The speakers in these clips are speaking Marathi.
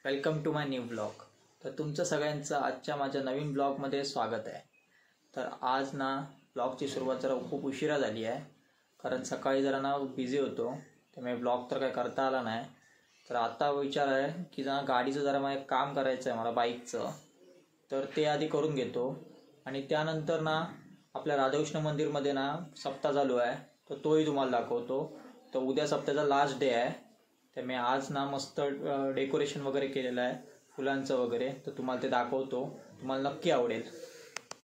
Welcome to my new blog. तर तुमचं सगळ्यांचं आजच्या माझ्या नवीन ब्लॉगमध्ये स्वागत आहे। तर आज ना ब्लॉगची सुरुवात जरा खूप उशिरा झाली आहे, कारण सकाळी जरा ना बिझी होतो, त्यामुळे ब्लॉग तर काय करता आला नाही। तर आता विचार आहे की जरा गाडीचं जरा मला एक काम करायचं आहे, मला बाईकचं, तर ते आधी करून घेतो आणि त्यानंतर ना आपल्या राधाकृष्ण मंदिरमध्ये ना सप्ताह चालू आहे, तर तोही तुम्हाला दाखवतो। तर उद्या सप्ताहाचा लास्ट डे आहे, त्यामुळे आज ना मस्त डेकोरेशन वगैरे केलेलं आहे फुलांचं वगैरे, तर तुम्हाला ते दाखवतो, तुम्हाला नक्की आवडेल।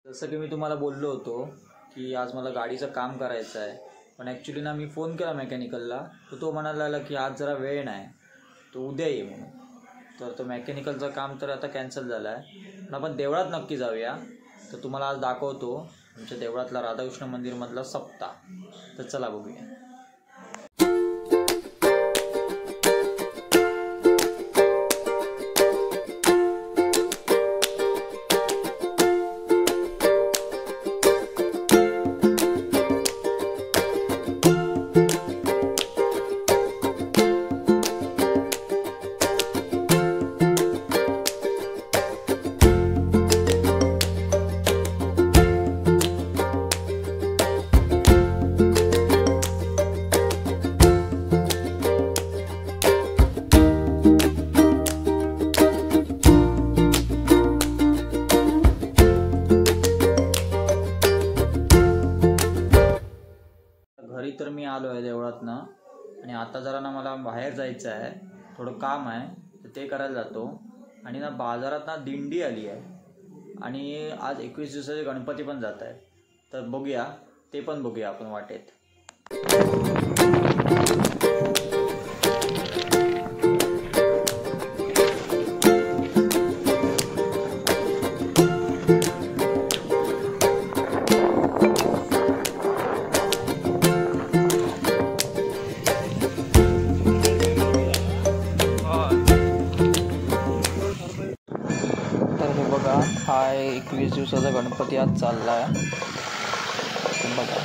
जसं की मी तुम्हाला बोललो होतो की आज मला गाडीचं काम करायचं आहे, पण ॲक्च्युली ना मी फोन केला मेकॅनिकलला, तर तो म्हणाला की आज जरा वेळ नाही, तो उद्या ये म्हणून। तर तो मेकॅनिकलचं काम तर आता कॅन्सल झालं आहे, पण आपण देवळात नक्की जाऊया। तर तुम्हाला आज दाखवतो आमच्या देवळातला राधाकृष्ण मंदिरमधला सप्ताह, तर चला बघूया। घरी तर मी आलो आहे देवळातनं, आणि आता जरा ना मला बाहेर जायचं आहे, थोडं काम आहे, तर ते करायला जातो। आणि ना बाजारात ना दिंडी आली आहे, आणि आज 21 दिवसाचे गणपती पण जात आहे, तर बघूया, ते पण बघूया आपण वाटेत। बघा, हा 21 दिवसाचा गणपती आज चालला आहे, बघा।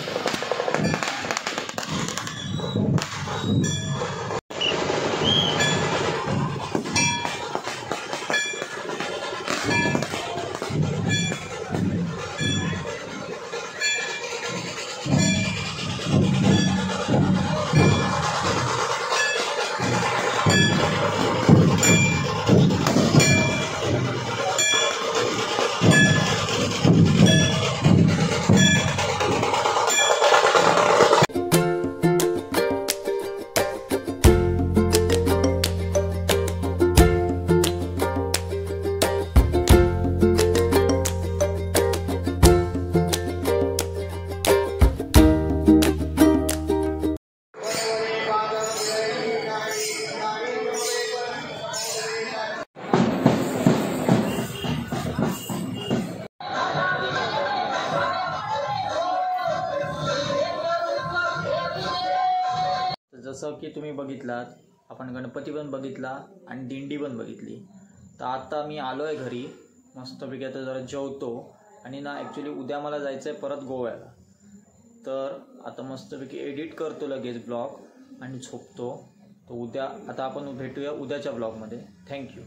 जसं की तुम्ही बघितलात, आपण गणपती पण बघितला आणि दिंडी पण बघितली, तर आता मी आलो आहे घरी, मस्तपैकी आता जरा जेवतो, आणि ना ॲक्च्युली उद्या मला जायचं आहे परत गोव्याला, तर आता मस्तपैकी एडिट करतो लगेच ब्लॉग आणि झोपतो। तर उद्या आता आपण भेटूया उद्याच्या ब्लॉगमध्ये। थँक्यू।